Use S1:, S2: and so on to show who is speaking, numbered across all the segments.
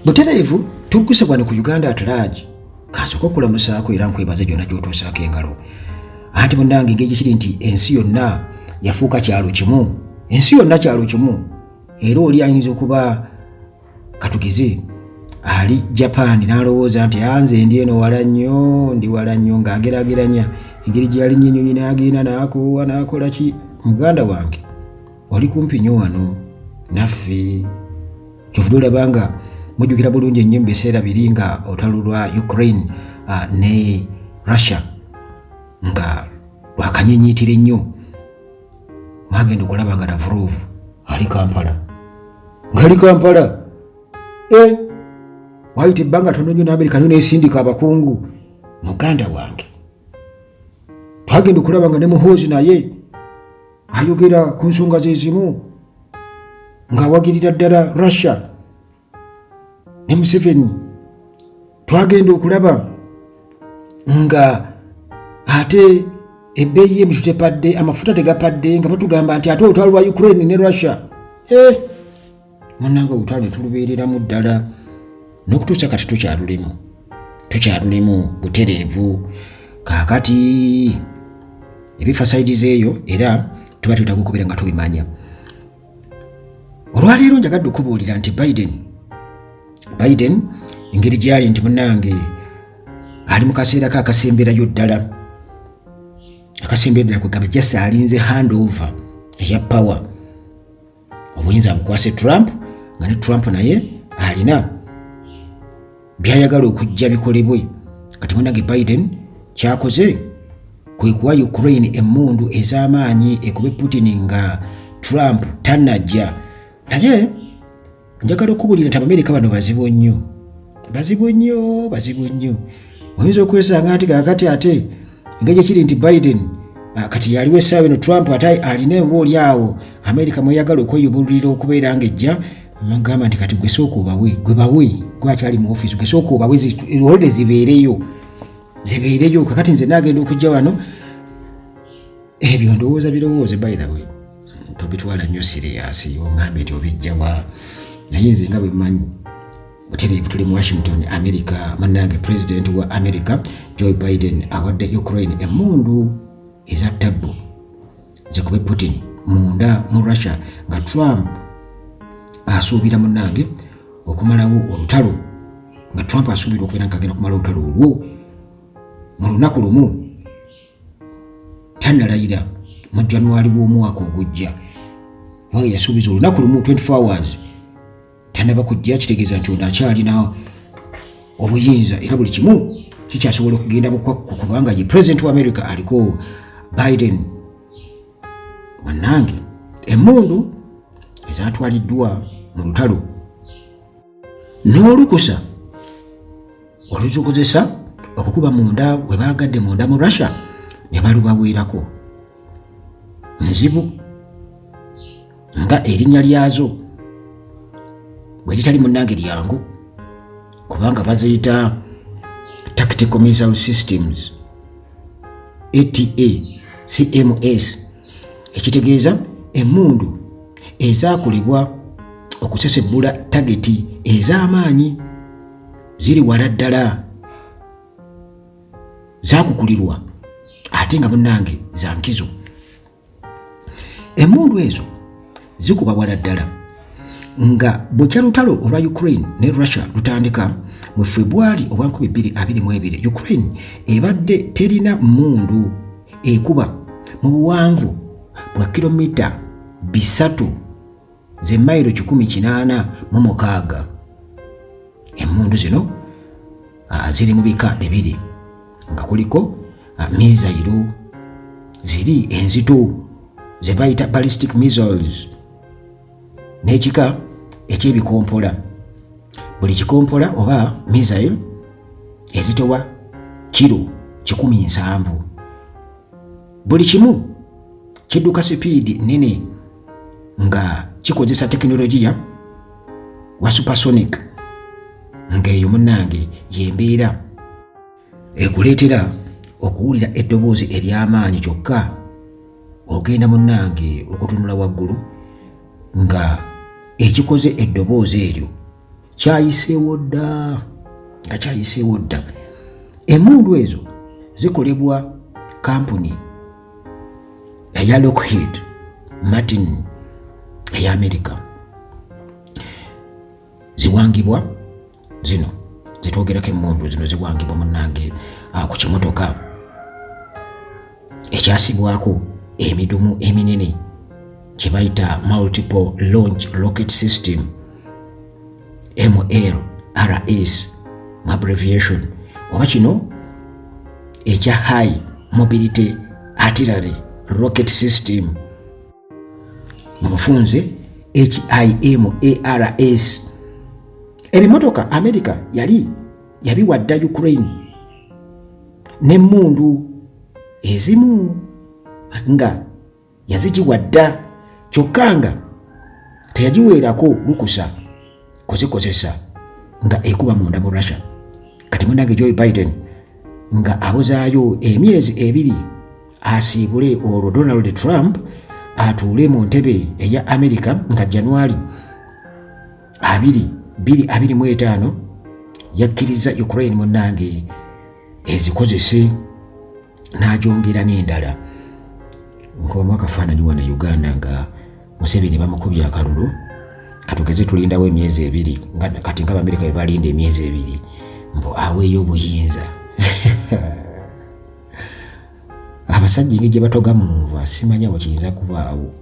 S1: Butereevu tugguse wano ku Uganda atulaaji kasooka okulamusaako era nkwebaza gyonna gy'otoosaako engalo. Anti munnange engeri kiri nti ensi yonna yafuuka kyalo kimu. Ensi yonna kyalo kimu. Era oli ayinza okuba katugeze ali Japan n'alowooza nti nze ndi eno wala nnyo, ndi wala nnyo, ng'ageraageranya engeri gye yali nnyonyi n'agenda n'akoowa n'akola ki. Muganda wange oli kumpi nnyo wano naffe. Kyovudde olaba nga mujjukira bulungi ennyo mu biseera biri nga olutalo lwa Ukraine ne Russia nga lwakanyenyiitira ennyo. Mwagenda okulaba nga Lavrov ali Kampala. Ngali Kampala. Wayita ebbanga tono nnyo n'Amerika n'esindika abakungu. Muganda wange twagenda okulaba nga ne Muhoozi naye ayogera ku nsonga ze zimu ng'awagirira ddala Russia ne Museveni. Twagenda okulaba nga ate ebbeeyi y'emitu tepadde, amafuta tegapadde, nga batugamba nti ate olutalo lwa Ukraine ne Russia. Munnange olutalo ne tulubeereramu ddala n'okutuusa kati tukyalulemu butereevu. Kaakati ebifa sayidizi eyo era tuba twetaaga okubeera nga tubimanya. Olwaleero njagadde okubuulira nti Biden engeri gy'ali nti munnange ali mu kaseera ke akasemberayo ddala. Akasembera ddala kwegamba just alinze handover eya power. Obuyinza bukwase Trump nga ne Trump naye alina byayagala okujja bikolebwe. Kati munnange Biden kyakoze kwe kuwa Ukraine emmundu ez'amaanyi ekube Putin nga Trump tannajja. Naye njagala okubuulira nti Abamerika bano bazibu nnyo. Oyinza okwesanga nti kaakati ate engeri ekiri nti Biden kati yaliwo essaawa eno Trump ate alina oboolyawo Amerika mweyagala okweyubululira okubeera ng'ejja. Mugamba nti kati gwe sooka obawe, gwe akyali mu ofiisi, gwe sooka obawe olwedde zibeereyo. Kakati nze naagenda okujja wano ebyo ndowooza birowooze. By the way tobitwala nnyo siriyasi oŋŋambye nti obijjawa, naye nze nga bwe mmanyi butereevu tuli mu Washington America. Munnange President wa America Joe Biden awadde Ukraine emmundu eza ttabbu zikube Putin munda mu Russia, nga Trump asuubira munnange okumalawo olutalo, nga Trump asuubira okubeera nga agenda okumalawo olutalo olwo mu lunaku lumu. Tannalayira mu January w'omwaka ogujja. Yasuubiza olunaku lumu 24 hours tannaba kujja, kitegeeza nti ono akyalina obuyinza era buli kimu kikyasobola okugenda bukwakku kubanga ye President wa America aliko Biden. Munnange emmundu ezatwaliddwa mu lutalo n'olukusa oluzikozesa okukuba munda we baagadde munda mu Russia ne balubaweerako nzibu nga erinnya lyazo bwe litali munnange lyangu kubanga baziyita Tactical Missile Systems ATACMS, ekitegeeza emmundu ezaakolebwa okusesebbula tageti ez'amaanyi ziri wala ddala, zaakukulirwa ate nga munnange za nkizo. Emmundu ezo zikuba wala ddala nga bukya lutalo olwa Ukraine ne Russia lutandika mu February 2022. Ukraine ebadde terina mmundu ekuba mu buwanvu bwa kilomita 3 ze mayiro 186. Emmundu zino ziri mu bika bibiri nga kuliko missile ziri enzito ze bayita ballistic missiles n'ekika ekyebikompola. Buli kikompola oba missile ezitowa kilo 17. Buli kimu kidduka sipiidi nene nga kikozesa tekinologiya wa supersonic, ng'eyo munnange yembeera ekuleetera okuwulira eddoboozi ery'amaanyi kyokka ogenda munnange okutunula waggulu nga ekikoze eddoboozi eryo kyayiseewo dda. Emmundu ezo zikolebwa kampuni eya Lockheed Martin eya America. Ziwangibwa zino zitwogerako emmundu zino ziwangibwa munnange ku kimotoka ekyasibwako emidumu eminene kye bayita multiple launch rocket system MLRS mu abbreviation, oba kino ekya high mobility artillery rocket system mu bufunze HIMARS. Ebimotoka America yali yabiwadda Ukraine n'emmundu ezimu nga yazigiwadda kyokka nga teyagiweerako lukusa kuzikozesa nga ekuba munda mu Russia. Kati munnange Joe Biden nga abuzaayo emyezi 2 asiibule olwo Donald Trump atuule mu ntebe eya America nga January 2025 yakkiriza Ukraine munnange ezikozese n'agyongera n'endala. Nk'omu akafaananyi wano Uganda nga Museveni bamukubye akalulu katugeze tulindawo emyezi 2 kati nga America bwe balinda emyezi 2 mbu aweeyo obuyinza. Abasajja engeri gye batoga mu nva simanya bwe kiyinza kubaawo.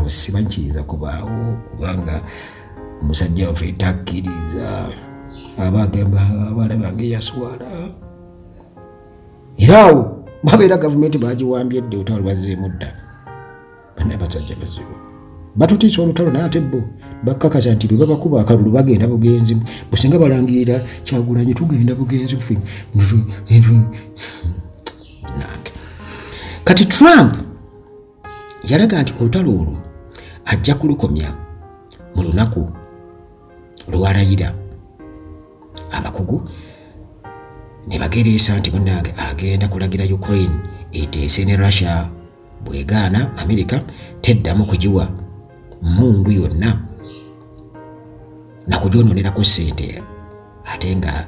S1: Simanyi kiyinza kubaawo kubanga omusajja waffe takkiriza aba agamba abaana bange yaswala. Era awo babeera gavumenti bagiwambye dda olutalo lwazzeemu dda. Bana abasajja bazibu batutiisa olutalo naye ate bo bakkakasa nti bwe babakuba akalulu bagenda bugenzi businga balangirira Kyagulanyi tugenda bugenzi ffe. Kati Trump yalaga nti olutalo olwo ajja kulukomya mu lunaku lwalayira. Abakugu ne bagereesa nti munnange agenda kulagira Ukraine eteese ne Russia bwegaana America teddamu kugiwa mmundu yonna na kugyononerako ssente ate nga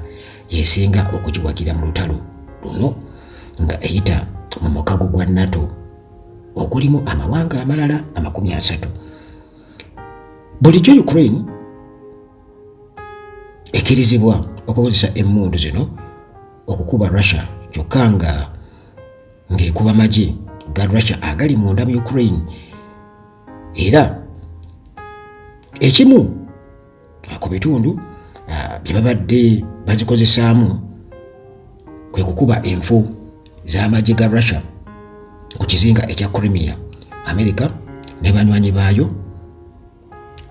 S1: yeesinga okugiwagira mu lutalo luno nga eyita mu mukago gwa NATO ogulimu amawanga amalala 30. Bulijjo Ukraine ekkirizibwa okukozesa emmundu zino okukuba Russia kyokka ng'ekuba magye ga Russia agali munda mu Ukraine. Era ekimu ku bitundu bye babadde bazikozesaamu kwe kukuba enfo z'amagye ga Russia ku kizinga ekya Crimea. America ne banywanyi baayo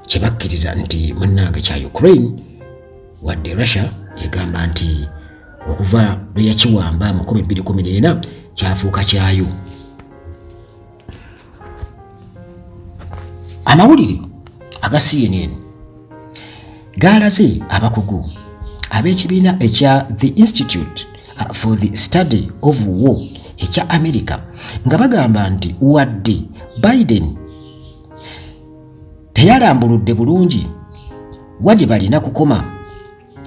S1: kye bakkiriza nti munnange kya Ukraine wadde Russia egamba nti okuva lwe yakiwamba mu 2014 kyafuuka kyayo. Amawulire aga CNN gaalaze abakugu ab'ekibiina ekya The Institute for the Study of War ekya America nga bagamba nti wadde Biden teyalambuludde bulungi wadde balina kukoma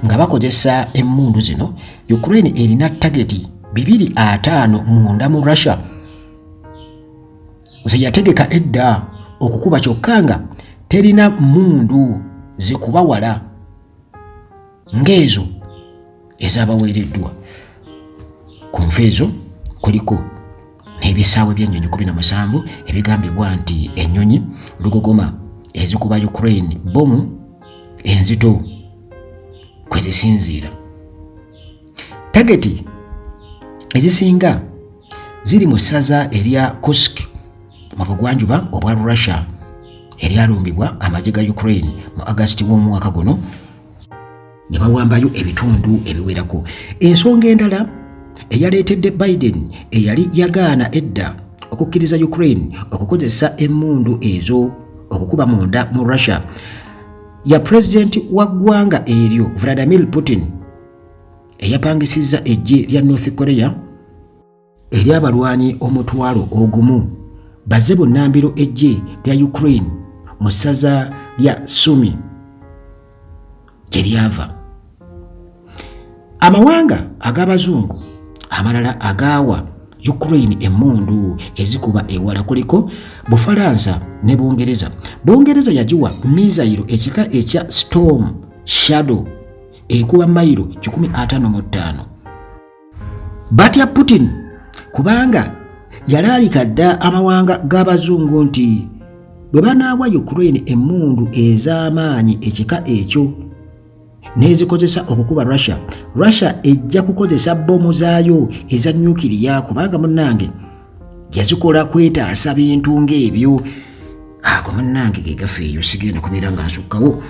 S1: nga bakozesa emmundu zino, Ukraine erina tageti 250 munda mu Russia zeyategeka edda okukuba kyokka nga terina mmundu zikubawala ng'ezo ezaabaweereddwa. Ku nfa ezo kuliko n'ebisaawe by'ennyonyi 17 ebigambibwa nti ennyonyi lugogoma ezikuba Ukraine bomu enzito kwe zisinziira. Tageti ezisinga ziri mu ssaza erya Kursk mu bugwanjuba obwa Russia eryalumbibwa amagye ga Ukraine mu August w'omwaka guno ne bawambayo ebitundu ebiwerako. Ensonga endala eyaleetedde Biden eyali yagaana edda okukkiriza Ukraine okukozesa emmundu ezo okukuba munda mu Russia ya President wa ggwanga eryo Vladimir Putin eyapangisizza eggye lya North Korea ery'abalwanyi omutwalo ogumu bazze bunnambiro eggye lya Ukraine mu ssaza lya Sumy eryava. Amawanga ag'abazungu amalala agaawa Ukraine emmundu ezikuba ewala kuliko Bufalansa ne Bungereza. Bungereza yagiwa mizayiro ekika ekya Storm Shadow ekuba mayiro 155. Batya Putin kubanga yalaalika dda amawanga g'abazungu nti bwe banaawa Ukraine emmundu ez'amaanyi ekika ekyo nezikozesa okukuba Russia ejja kukozesa bbomu zaayo eza nyukiriya kubanga munnange yazikola kwetaasa bintu ng'ebyo. Ako munnange ge gafeeyo sigenda kubeera nga nsukkawo.